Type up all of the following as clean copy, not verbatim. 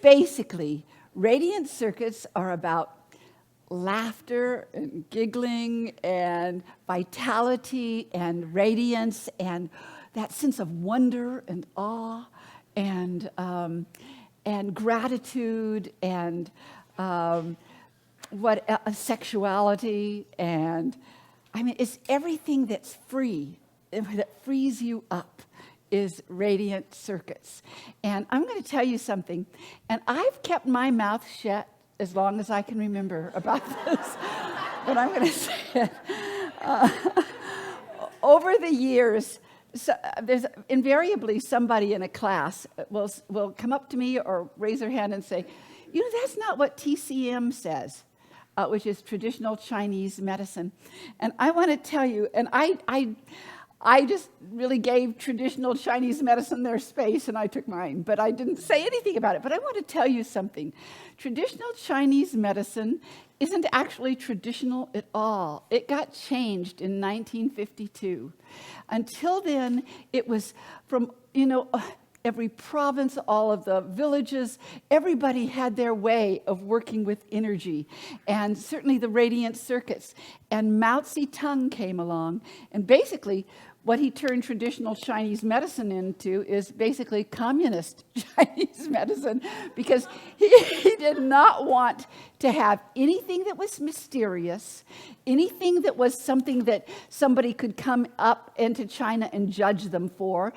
basically, radiant circuits are about laughter and giggling and vitality and radiance and that sense of wonder and awe and gratitude and sexuality, and I mean, it's everything that's free, that frees you up, is radiant circuits. And I'm going to tell you something, and I've kept my mouth shut as long as I can remember about this, but I'm going to say it. Over the years, so there's invariably somebody in a class will come up to me or raise their hand and say, you know, that's not what TCM says, which is traditional Chinese medicine. And I want to tell you, and I just really gave traditional Chinese medicine their space, and I took mine, but I didn't say anything about it. But I want to tell you something. Traditional Chinese medicine isn't actually traditional at all. It got changed in 1952. Until then, it was from, every province, all of the villages, everybody had their way of working with energy, and certainly the radiant circuits. And Mao Zedong came along, and basically what he turned traditional Chinese medicine into is basically communist Chinese medicine, because he did not want to have anything that was mysterious, anything that was something that somebody could come up into China and judge them for.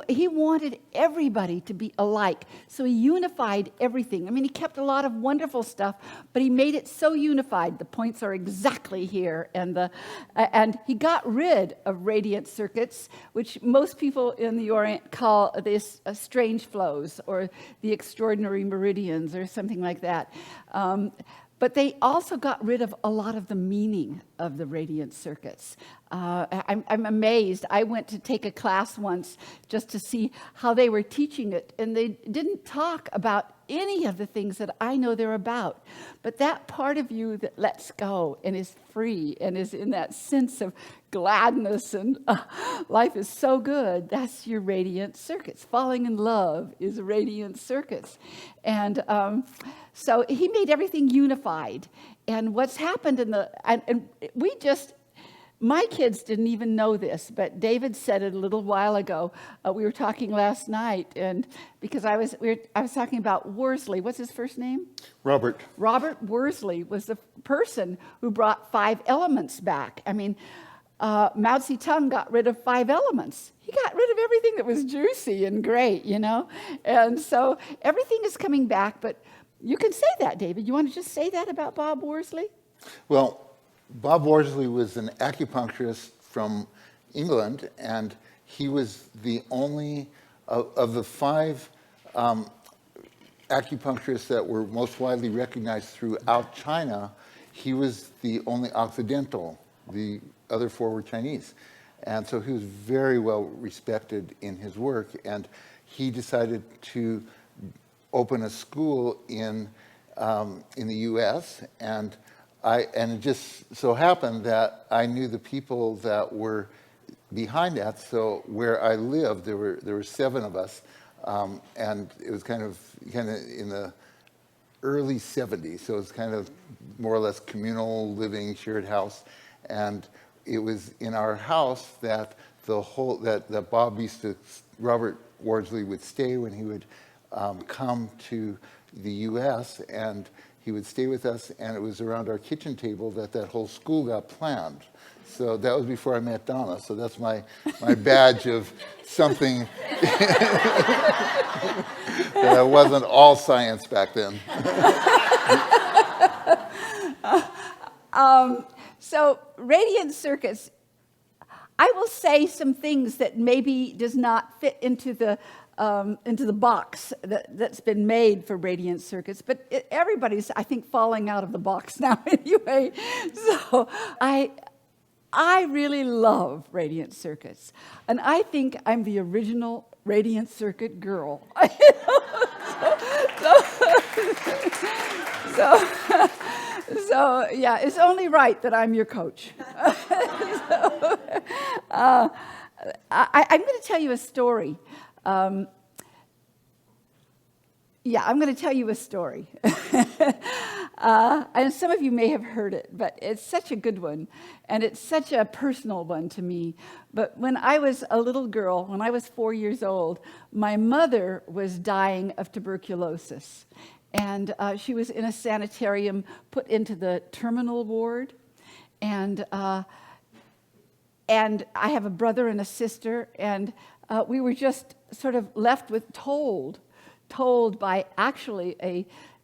He wanted everybody to be alike, so he unified everything. I mean, he kept a lot of wonderful stuff, but he made it so unified. The points are exactly here, and he got rid of radiant circuits, which most people in the Orient call this strange flows or the extraordinary meridians or something like that. But they also got rid of a lot of the meaning of the radiant circuits. I'm amazed. I went to take a class once just to see how they were teaching it, and they didn't talk about any of the things that I know they're about. But that part of you that lets go and is free and is in that sense of gladness and life is so good, that's your radiant circuits. Falling in love is radiant circuits. And so he made everything unified. And what's happened my kids didn't even know this, but David said it a little while ago. We were talking last night, and because I was talking about Worsley. What's his first name? Robert. Robert Worsley was the person who brought 5 elements back. I mean, Mao Zedong got rid of 5 elements. He got rid of everything that was juicy and great, And so everything is coming back, but you can say that, David. You want to just say that about Bob Worsley? Well, Bob Worsley was an acupuncturist from England, and he was the only of the 5 acupuncturists that were most widely recognized throughout China. He was the only Occidental. The other 4 were Chinese. And so he was very well respected in his work, and he decided to open a school in the U.S., and it just so happened that I knew the people that were behind that. So where I lived, there were 7 of us, and it was kind of in the early 70s. So it was kind of more or less communal living, shared house, and it was in our house that Robert Worsley would stay when he would come to the U.S., and he would stay with us, and it was around our kitchen table that whole school got planned. So that was before I met Donna, so that's my badge of something that I wasn't all science back then. So radiant circuits, I will say some things that maybe does not fit into the box that's been made for radiant circuits, but everybody's, I think, falling out of the box now anyway. So I really love radiant circuits, and I think I'm the original radiant circuit girl. So yeah, it's only right that I'm your coach. I'm going to tell you a story. Yeah, I'm going to tell you a story. And some of you may have heard it, but it's such a good one, and it's such a personal one to me. But when I was a little girl, when I was 4 years old, my mother was dying of tuberculosis. And she was in a sanitarium, put into the terminal ward. And I have a brother and a sister, and we were just sort of left with told by actually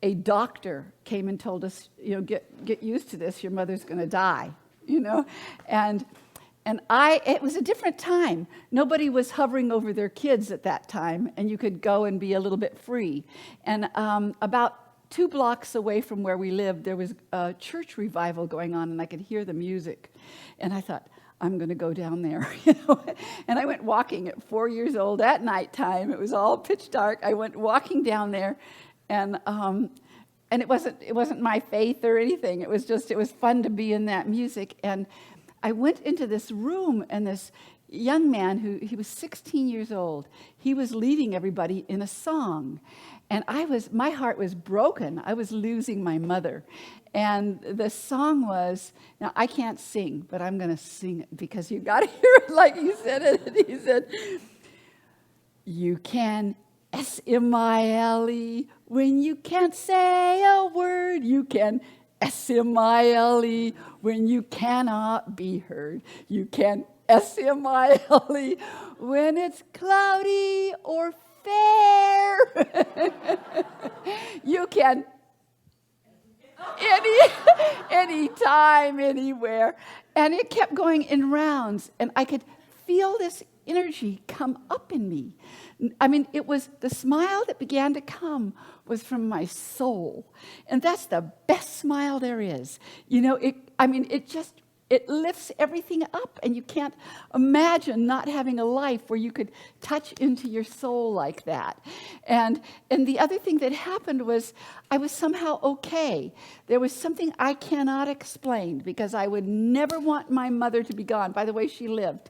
a doctor came and told us, get used to this, your mother's going to die, and it was a different time. Nobody was hovering over their kids at that time, and you could go and be a little bit free. And about 2 blocks away from where we lived, there was a church revival going on, and I could hear the music, and I thought, I'm going to go down there, And I went walking at 4 years old at nighttime. It was all pitch dark. I went walking down there, and it wasn't my faith or anything. It was fun to be in that music. And I went into this room, and this young man he was 16 years old. He was leading everybody in a song, and my heart was broken. I was losing my mother. And the song was, now I can't sing, but I'm going to sing it because you got to hear it like he said it. He said, you can S-M-I-L-E when you can't say a word. You can S-M-I-L-E when you cannot be heard. You can S-M-I-L-E when it's cloudy or fair. You can any time, anywhere. And it kept going in rounds, and I could feel this energy come up in me. I mean, it was the smile that began to come was from my soul. And that's the best smile there is. It lifts everything up, and you can't imagine not having a life where you could touch into your soul like that. And the other thing that happened was I was somehow okay. There was something I cannot explain because I would never want my mother to be gone. By the way, she lived.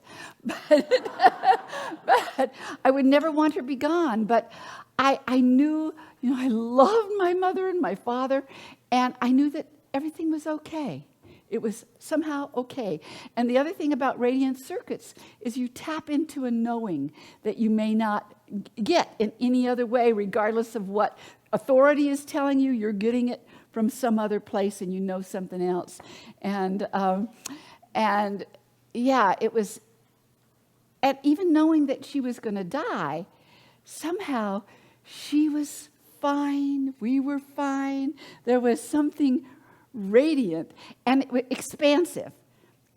But I would never want her to be gone. But I knew, I loved my mother and my father, and I knew that everything was okay. It was somehow okay. And the other thing about radiant circuits is you tap into a knowing that you may not get in any other way, regardless of what authority is telling you. You're getting it from some other place, and you know something else. And it was, and even knowing that she was going to die, somehow she was fine. We were fine. There was something radiant and expansive.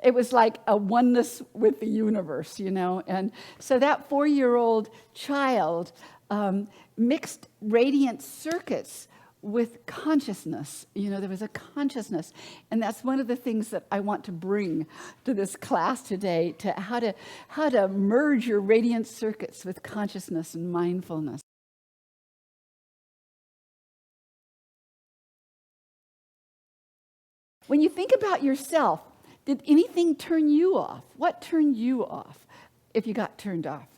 It was like a oneness with the universe, And so that 4-year-old child mixed radiant circuits with consciousness. There was a consciousness. And that's one of the things that I want to bring to this class today, to how to merge your radiant circuits with consciousness and mindfulness. When you think about yourself, did anything turn you off? What turned you off if you got turned off?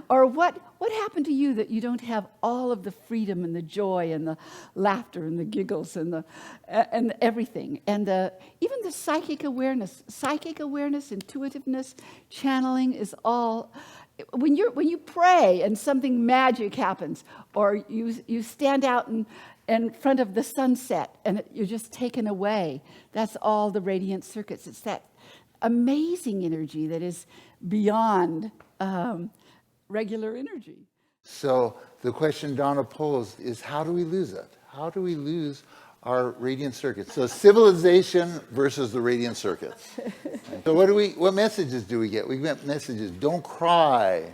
Or what happened to you that you don't have all of the freedom and the joy and the laughter and the giggles and everything, and even the psychic awareness, intuitiveness, channeling is all. When you pray and something magic happens, or you stand out in front of the sunset and you're just taken away, that's all the radiant circuits. It's that amazing energy that is beyond regular energy. So the question Donna posed is, how do we lose it? How do we lose our radiant circuits? So civilization versus the radiant circuits. So what messages do we get? We get messages: don't cry,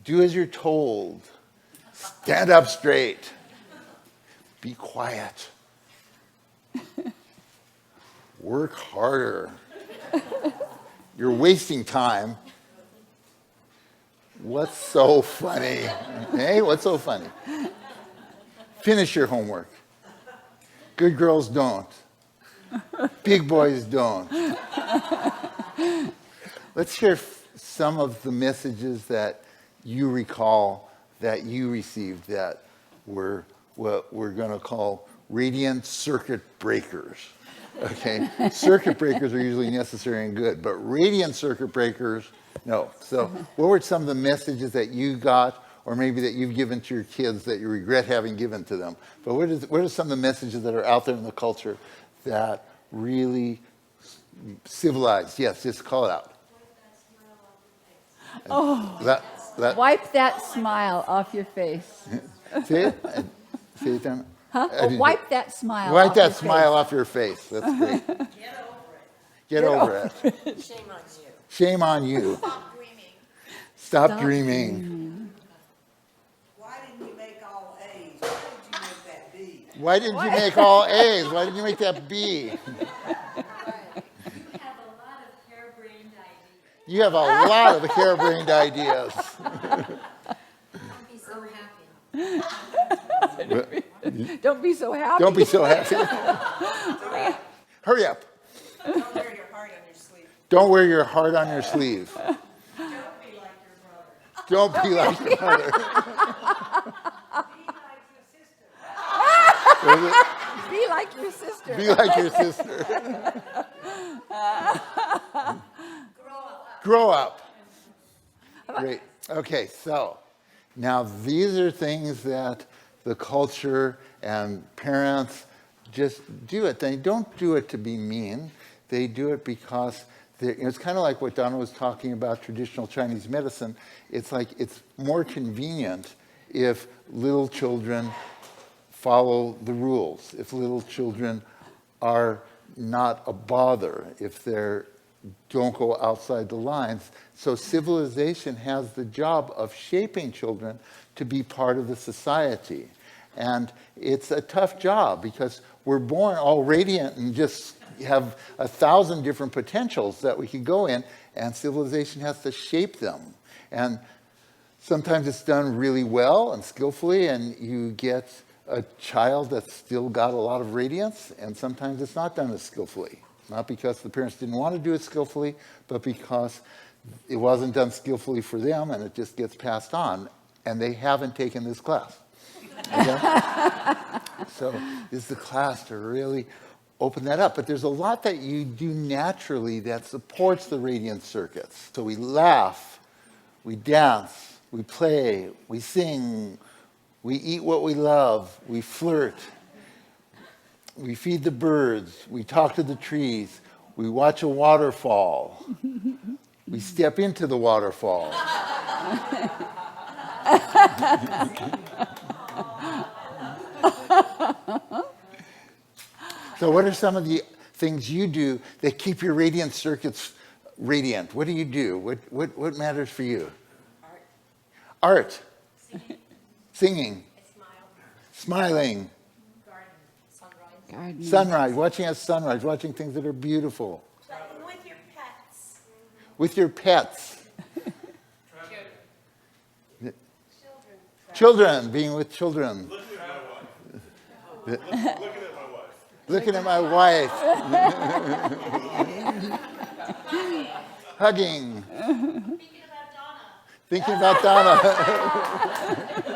do as you're told, stand up straight, be quiet, work harder, you're wasting time. What's so funny? Hey, what's so funny? Finish your homework. Good girls don't. Big boys don't. Let's hear some of the messages that you recall that you received that were what we're going to call radiant circuit breakers. Okay? Circuit breakers are usually necessary and good, but radiant circuit breakers, no. So what were some of the messages that you got, or maybe that you've given to your kids that you regret having given to them? But what are some of the messages that are out there in the culture that really civilized? Yes, just call it out. Wipe that smile off your face. Say it? Say it, Donna. Huh? Oh, wipe that smile Wipe off that your smile face. off your face. That's great. Get over it. Get over it. Shame on you. Shame on you. Stop dreaming. Stop dreaming. Why didn't you make all A's? Why did you make that B? Why didn't you make all A's? Why didn't you make that B? You have a lot of harebrained ideas. You have a lot of harebrained ideas. Don't be so happy. Don't be so happy. Don't be so happy. Hurry up. Don't wear your heart on your sleeve. Don't wear your heart on your sleeve. Don't be like your brother. Don't be like your mother. Be like your sister. Be like your sister. Grow up. Great. Okay, so now these are things that the culture and parents just do it. They don't do it to be mean. They do it because it's kind of like what Donna was talking about, traditional Chinese medicine. It's like it's more convenient if little children follow the rules, if little children are not a bother, if they don't go outside the lines. So civilization has the job of shaping children to be part of the society. And it's a tough job because we're born all radiant and just have 1,000 different potentials that we could go in, and civilization has to shape them. And sometimes it's done really well and skillfully, and you get a child that's still got a lot of radiance, and sometimes it's not done as skillfully. Not because the parents didn't want to do it skillfully, but because it wasn't done skillfully for them, and it just gets passed on, and they haven't taken this class. Okay? So this is the class to really open that up. But there's a lot that you do naturally that supports the radiant circuits. So we laugh, we dance, we play, we sing, we eat what we love, we flirt, we feed the birds, we talk to the trees, we watch a waterfall, we step into the waterfall. So what are some of the things you do that keep your radiant circuits radiant? What do you do? What matters for you? Art. Singing. Smiling. Gardening. Sunrise. Watching a sunrise. Watching things that are beautiful. Playing with your pets. With your pets. Children. Being with children. Looking at my wife. Hugging. Thinking about Donna. Thinking about Donna.